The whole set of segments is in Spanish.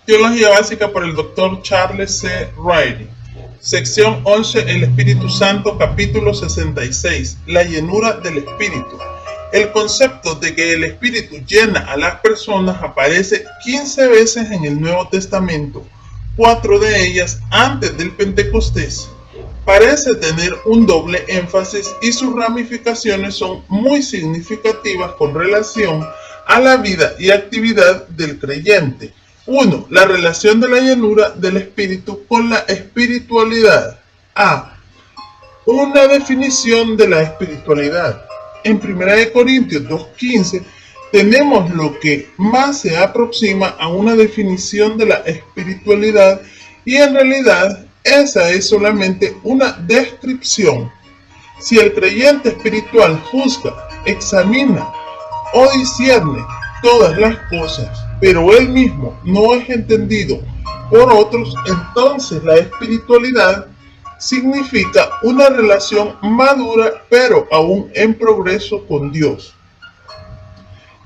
Teología básica por el Dr. Charles C. Riley. Sección 11. El Espíritu Santo, capítulo 66. La llenura del Espíritu. El concepto de que el Espíritu llena a las personas aparece 15 veces en el Nuevo Testamento, 4 de ellas antes del Pentecostés. Parece tener un doble énfasis y sus ramificaciones son muy significativas con relación a la vida y actividad del creyente. 1. La relación de la llenura del Espíritu con la espiritualidad. A. Una definición de la espiritualidad. En 1 Corintios 2:15 tenemos lo que más se aproxima a una definición de la espiritualidad y en realidad esa es solamente una descripción. Si el creyente espiritual juzga, examina o discierne todas las cosas, pero él mismo no es entendido por otros, entonces la espiritualidad significa una relación madura pero aún en progreso con Dios.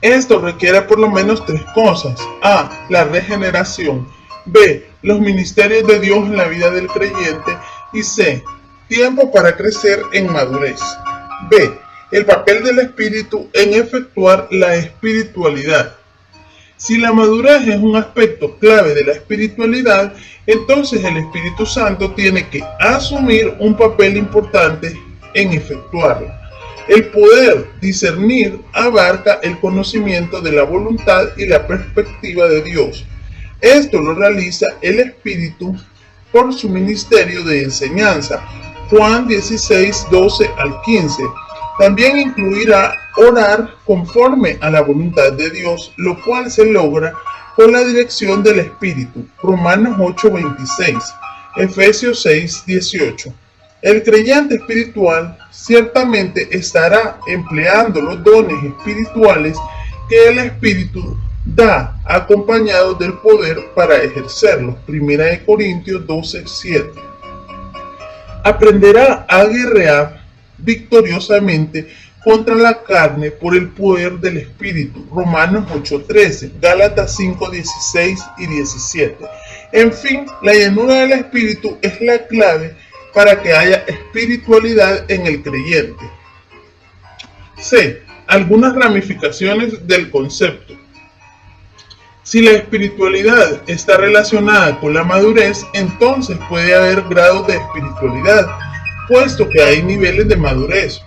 Esto requiere por lo menos 3 cosas. A. La regeneración. B. Los ministerios de Dios en la vida del creyente. Y C. Tiempo para crecer en madurez. B. El papel del Espíritu en efectuar la espiritualidad. Si la madurez es un aspecto clave de la espiritualidad, entonces el Espíritu Santo tiene que asumir un papel importante en efectuarla. El poder discernir abarca el conocimiento de la voluntad y la perspectiva de Dios. Esto lo realiza el Espíritu por su ministerio de enseñanza. Juan 16, 12 al 15. También incluirá orar conforme a la voluntad de Dios, lo cual se logra con la dirección del Espíritu. Romanos 8:26, Efesios 6:18. El creyente espiritual ciertamente estará empleando los dones espirituales que el Espíritu da, acompañados del poder para ejercerlos. 1 Corintios 12:7. Aprenderá a guerrear victoriosamente contra la carne por el poder del Espíritu. Romanos 8:13, Gálatas 5:16 y 17. En fin, la llenura del Espíritu es la clave para que haya espiritualidad en el creyente. C. Algunas ramificaciones del concepto. Si la espiritualidad está relacionada con la madurez, entonces puede haber grados de espiritualidad, puesto que hay niveles de madurez.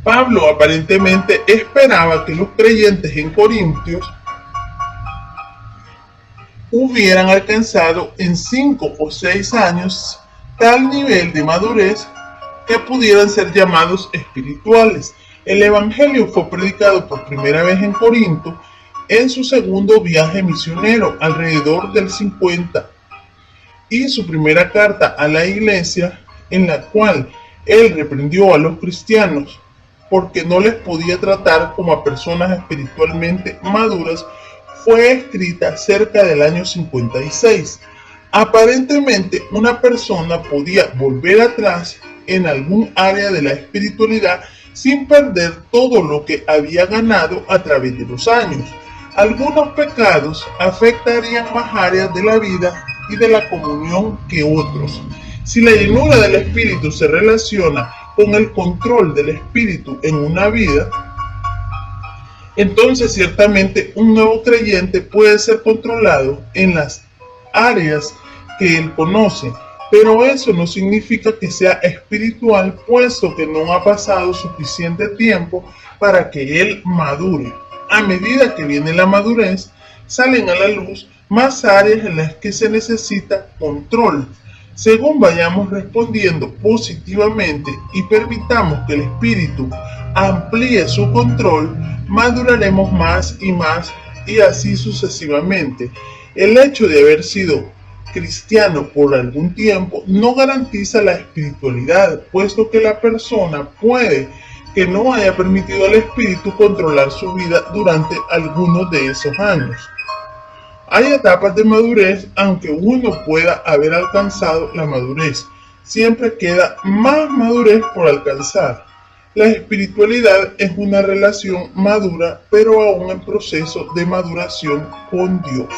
Pablo aparentemente esperaba que los creyentes en Corintios hubieran alcanzado en 5 o 6 años tal nivel de madurez que pudieran ser llamados espirituales. El Evangelio fue predicado por primera vez en Corinto en su segundo viaje misionero, alrededor del 50, y su primera carta a la iglesia, en la cual él reprendió a los cristianos porque no les podía tratar como a personas espiritualmente maduras, fue escrita cerca del año 56. Aparentemente, una persona podía volver atrás en algún área de la espiritualidad sin perder todo lo que había ganado a través de los años. Algunos pecados afectarían más áreas de la vida y de la comunión que otros. Si la llenura del Espíritu se relaciona con el control del Espíritu en una vida, entonces ciertamente un nuevo creyente puede ser controlado en las áreas que él conoce, pero eso no significa que sea espiritual, puesto que no ha pasado suficiente tiempo para que él madure. A medida que viene la madurez, salen a la luz más áreas en las que se necesita control. Según vayamos respondiendo positivamente y permitamos que el Espíritu amplíe su control, maduraremos más y así sucesivamente. El hecho de haber sido cristiano por algún tiempo no garantiza la espiritualidad, puesto que la persona puede que no haya permitido al Espíritu controlar su vida durante algunos de esos años. Hay etapas de madurez, aunque uno pueda haber alcanzado la madurez, siempre queda más madurez por alcanzar. La espiritualidad es una relación madura, pero aún en proceso de maduración con Dios.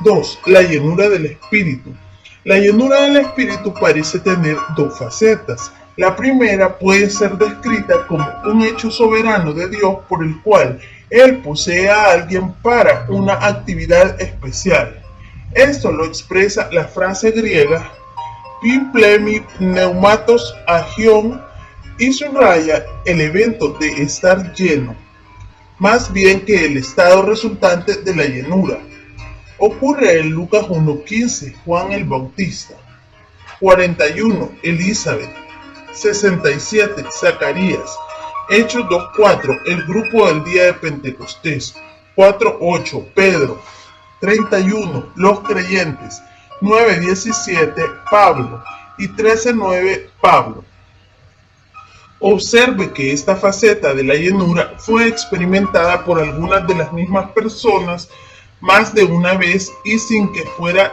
2. La llenura del espíritu. La llenura del espíritu parece tener dos facetas. La primera puede ser descrita como un hecho soberano de Dios por el cual Él posee a alguien para una actividad especial. Esto lo expresa la frase griega "Pimplemi pneumatos agion" y subraya el evento de estar lleno, más bien que el estado resultante de la llenura. Ocurre en Lucas 1:15, Juan el Bautista; 41, Elizabeth; 67, Zacarías; Hechos 2:4, el grupo del día de Pentecostés; 4:8, Pedro; 31, los creyentes; 9:17, Pablo; y 13:9, Pablo. Observe que esta faceta de la llenura fue experimentada por algunas de las mismas personas más de una vez y sin que fuera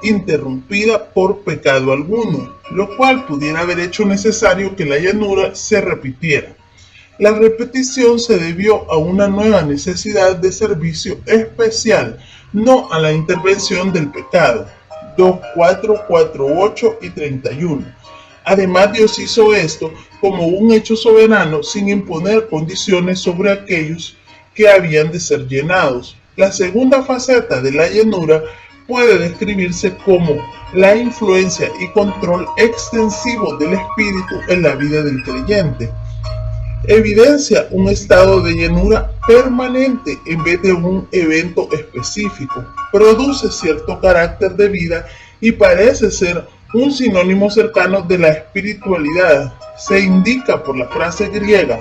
interrumpida por pecado alguno, lo cual pudiera haber hecho necesario que la llenura se repitiera. La repetición se debió a una nueva necesidad de servicio especial, no a la intervención del pecado. 2:4, 4:8 y 31. Además, Dios hizo esto como un hecho soberano sin imponer condiciones sobre aquellos que habían de ser llenados. La segunda faceta de la llenura puede describirse como la influencia y control extensivo del Espíritu en la vida del creyente. Evidencia un estado de llenura permanente en vez de un evento específico. Produce cierto carácter de vida y parece ser un sinónimo cercano de la espiritualidad. Se indica por la frase griega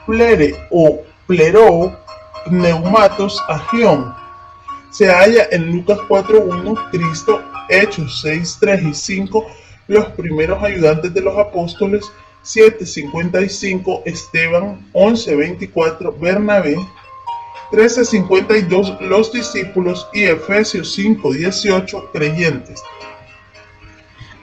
plere o plero pneumatos agion. Se halla en Lucas 4:1, Cristo; Hechos 6:3 y 5, los primeros ayudantes de los apóstoles; 7:55, Esteban; 11:24, Bernabé; 13:52, los discípulos; y Efesios 5:18, creyentes.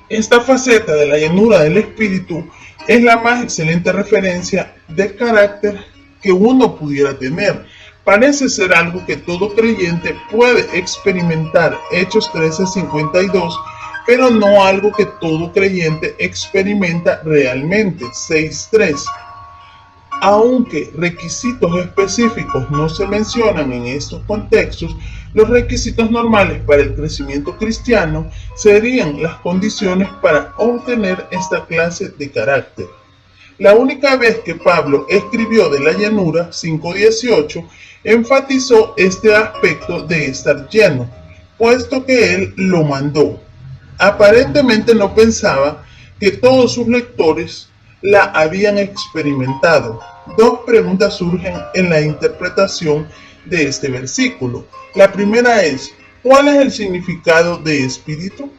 Esta faceta de la llenura del Espíritu es la más excelente referencia de carácter que uno pudiera tener. Parece ser algo que todo creyente puede experimentar, Hechos 13:52, pero no algo que todo creyente experimenta realmente, 6:3. Aunque requisitos específicos no se mencionan en estos contextos, los requisitos normales para el crecimiento cristiano serían las condiciones para obtener esta clase de carácter. La única vez que Pablo escribió de la llenura, 5:18, enfatizó este aspecto de estar lleno, puesto que él lo mandó. Aparentemente no pensaba que todos sus lectores la habían experimentado. Dos preguntas surgen en la interpretación de este versículo. La primera es, ¿cuál es el significado de espíritu?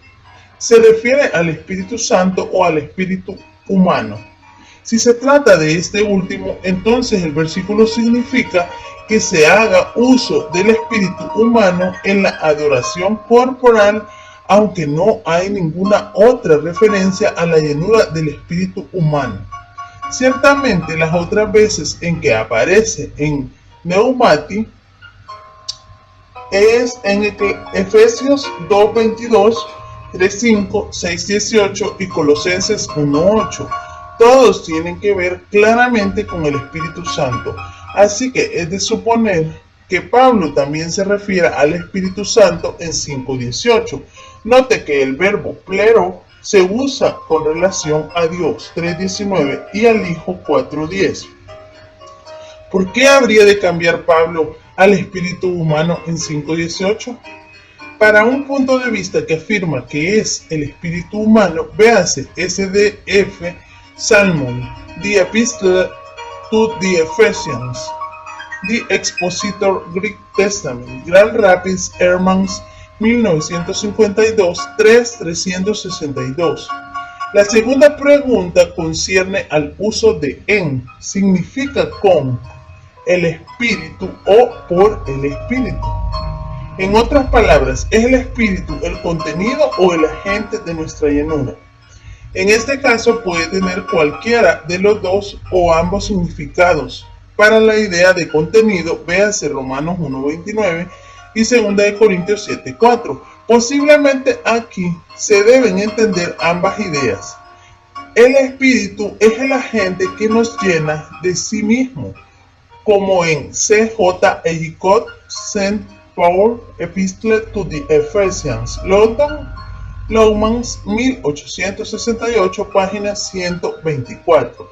¿Se refiere al Espíritu Santo o al espíritu humano? Si se trata de este último, entonces el versículo significa que se haga uso del espíritu humano en la adoración corporal, aunque no hay ninguna otra referencia a la llenura del espíritu humano. Ciertamente las otras veces en que aparece en Pneumati es en Efesios 2:22, 3:5, 6:18 y Colosenses 1:8. Todos tienen que ver claramente con el Espíritu Santo, así que es de suponer que Pablo también se refiere al Espíritu Santo en 5:18. Note que el verbo plero se usa con relación a Dios, 3:19, y al Hijo, 4:10. ¿Por qué habría de cambiar Pablo al espíritu humano en 5:18? Para un punto de vista que afirma que es el espíritu humano, véase SDF Salmon, The Epistle to the Ephesians, The Expositor Greek Testament, Grand Rapids, Hermans, 1952, 362. La segunda pregunta concierne al uso de en, significa con el espíritu o por el espíritu. En otras palabras, ¿es el espíritu el contenido o el agente de nuestra llenura? En este caso puede tener cualquiera de los dos o ambos significados. Para la idea de contenido, véase Romanos 1:29 y 2 Corintios 7:4. Posiblemente aquí se deben entender ambas ideas. El Espíritu es el agente que nos llena de sí mismo, como en C.J. Ellicott, St. Paul Epistle to the Ephesians, London, Lowmans, 1868, página 124.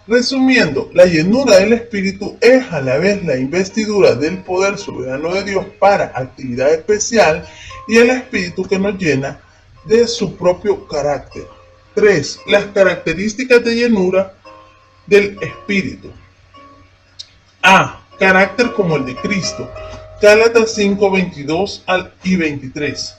Resumiendo, la llenura del Espíritu es a la vez la investidura del poder soberano de Dios para actividad especial y el Espíritu que nos llena de su propio carácter. 3. Las características de llenura del Espíritu. A. Carácter como el de Cristo. Gálatas 5, 22 y 23.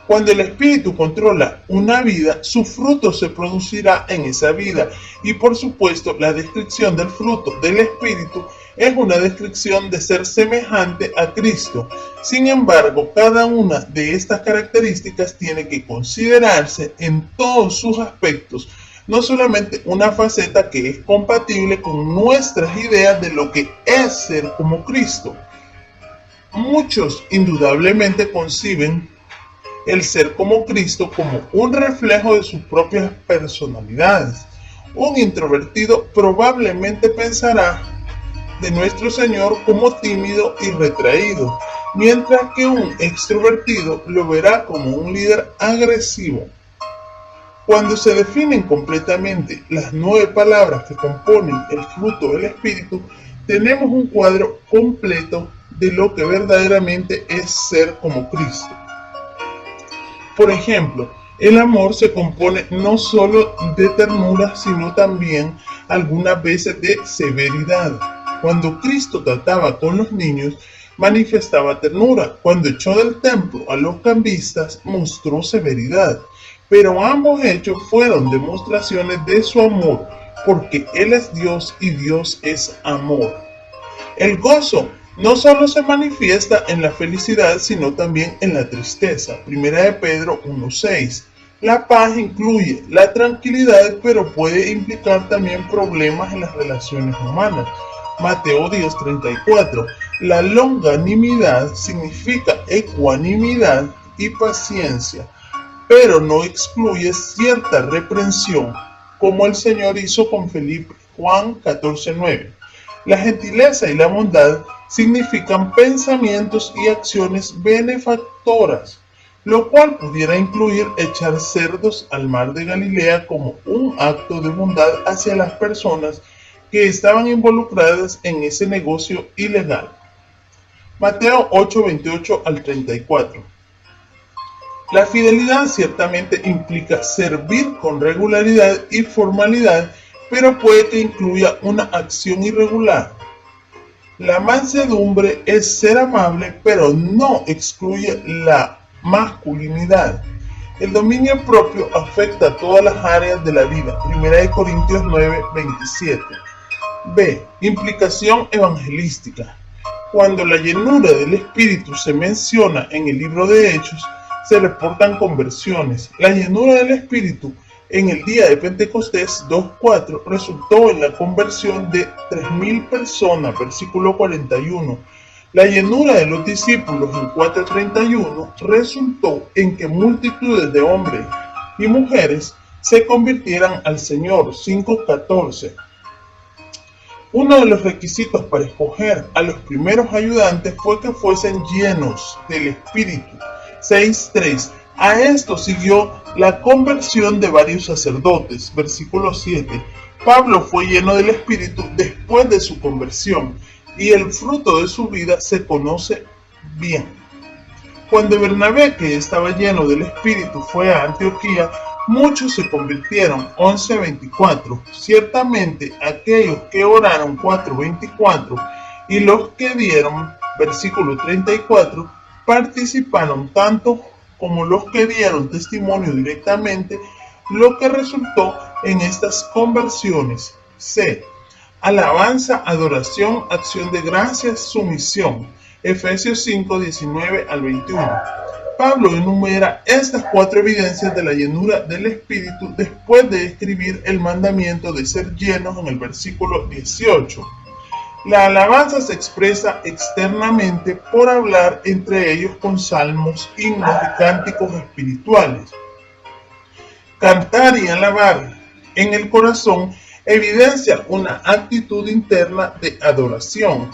Cuando el Espíritu controla una vida, su fruto se producirá en esa vida. Y por supuesto, la descripción del fruto del Espíritu es una descripción de ser semejante a Cristo. Sin embargo, cada una de estas características tiene que considerarse en todos sus aspectos, no solamente una faceta que es compatible con nuestras ideas de lo que es ser como Cristo. Muchos indudablemente conciben el ser como Cristo como un reflejo de sus propias personalidades. Un introvertido probablemente pensará de nuestro Señor como tímido y retraído, mientras que un extrovertido lo verá como un líder agresivo. Cuando se definen completamente las 9 palabras que componen el fruto del Espíritu, tenemos un cuadro completo de lo que verdaderamente es ser como Cristo. Por ejemplo, el amor se compone no solo de ternura, sino también algunas veces de severidad. Cuando Cristo trataba con los niños, manifestaba ternura. Cuando echó del templo a los cambistas, mostró severidad. Pero ambos hechos fueron demostraciones de su amor, porque Él es Dios y Dios es amor. El gozo no solo se manifiesta en la felicidad, sino también en la tristeza. 1 de Pedro 1:6. La paz incluye la tranquilidad, pero puede implicar también problemas en las relaciones humanas. Mateo 10:34. La longanimidad significa ecuanimidad y paciencia, pero no excluye cierta reprensión, como el Señor hizo con Felipe. Juan 14:9. La gentileza y la bondad significan pensamientos y acciones benefactoras, lo cual pudiera incluir echar cerdos al mar de Galilea como un acto de bondad hacia las personas que estaban involucradas en ese negocio ilegal. Mateo 8:28 al 34. La fidelidad ciertamente implica servir con regularidad y formalidad, pero puede que incluya una acción irregular. La mansedumbre es ser amable, pero no excluye la masculinidad. El dominio propio afecta a todas las áreas de la vida. 1 Corintios 9:27. B. Implicación evangelística. Cuando la llenura del Espíritu se menciona en el libro de Hechos, se reportan conversiones. La llenura del Espíritu en el día de Pentecostés 2:4 resultó en la conversión de 3,000 personas, versículo 41. La llenura de los discípulos en 4:31 resultó en que multitudes de hombres y mujeres se convirtieran al Señor, 5:14. Uno de los requisitos para escoger a los primeros ayudantes fue que fuesen llenos del Espíritu, 6:3. A esto siguió la conversión de varios sacerdotes, versículo 7. Pablo fue lleno del Espíritu después de su conversión y el fruto de su vida se conoce bien. Cuando Bernabé, que estaba lleno del Espíritu, fue a Antioquía, muchos se convirtieron, 11:24. Ciertamente aquellos que oraron, 4:24, y los que dieron, versículo 34, participaron tanto como los que dieron testimonio directamente, lo que resultó en estas conversiones. C. Alabanza, adoración, acción de gracias, sumisión. Efesios 5:19 al 21. Pablo enumera estas 4 evidencias de la llenura del Espíritu después de escribir el mandamiento de ser llenos en el versículo 18. La alabanza se expresa externamente por hablar entre ellos con salmos, himnos y cánticos espirituales. Cantar y alabar en el corazón evidencia una actitud interna de adoración.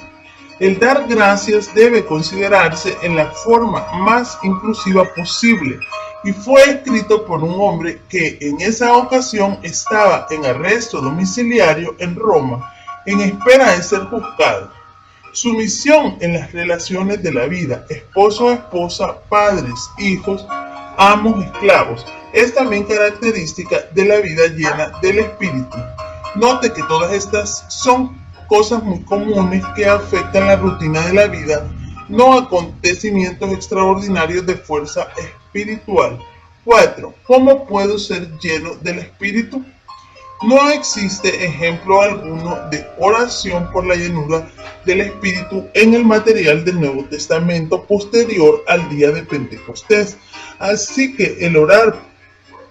El dar gracias debe considerarse en la forma más inclusiva posible y fue escrito por un hombre que en esa ocasión estaba en arresto domiciliario en Roma en espera de ser juzgado. Su misión en las relaciones de la vida, esposo, esposa, padres, hijos, amos, esclavos, es también característica de la vida llena del Espíritu. Note que todas estas son cosas muy comunes que afectan la rutina de la vida, no acontecimientos extraordinarios de fuerza espiritual. 4. ¿Cómo puedo ser lleno del Espíritu? No existe ejemplo alguno de oración por la llenura del Espíritu en el material del Nuevo Testamento posterior al día de Pentecostés. Así que el orar,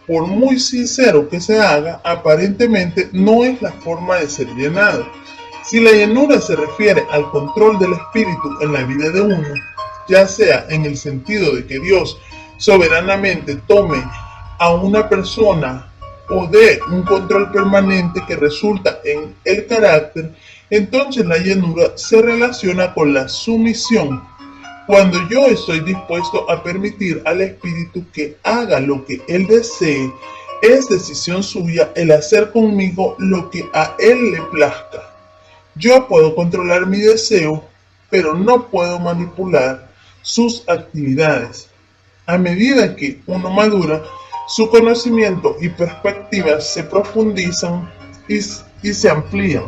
por muy sincero que se haga, aparentemente no es la forma de ser llenado. Si la llenura se refiere al control del Espíritu en la vida de uno, ya sea en el sentido de que Dios soberanamente tome a una persona o de un control permanente que resulta en el carácter, entonces la llenura se relaciona con la sumisión. Cuando yo estoy dispuesto a permitir al Espíritu que haga lo que Él desee, es decisión suya el hacer conmigo lo que a Él le plazca. Yo puedo controlar mi deseo, pero no puedo manipular sus actividades. A medida que uno madura, su conocimiento y perspectivas se profundizan y se amplían.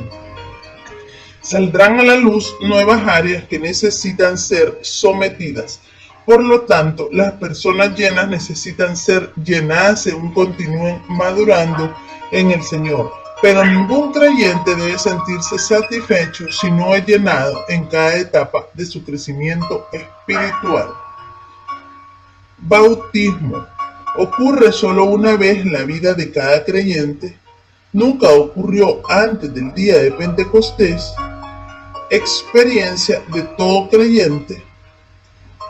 Saldrán a la luz nuevas áreas que necesitan ser sometidas. Por lo tanto, las personas llenas necesitan ser llenadas según continúen madurando en el Señor. Pero ningún creyente debe sentirse satisfecho si no es llenado en cada etapa de su crecimiento espiritual. Bautismo. Ocurre solo una vez en la vida de cada creyente. Nunca ocurrió antes del día de Pentecostés. Experiencia de todo creyente.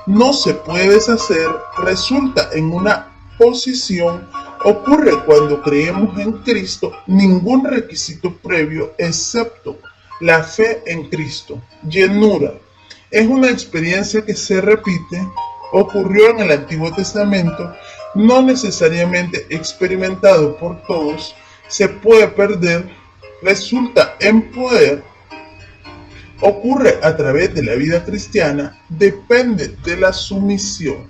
No se puede deshacer. Resulta en una posición. Ocurre cuando creemos en Cristo. Ningún requisito previo excepto la fe en Cristo. Llenura. Es una experiencia que se repite. Ocurrió en el Antiguo Testamento. No necesariamente experimentado por todos, se puede perder, resulta en poder, ocurre a través de la vida cristiana, depende de la sumisión.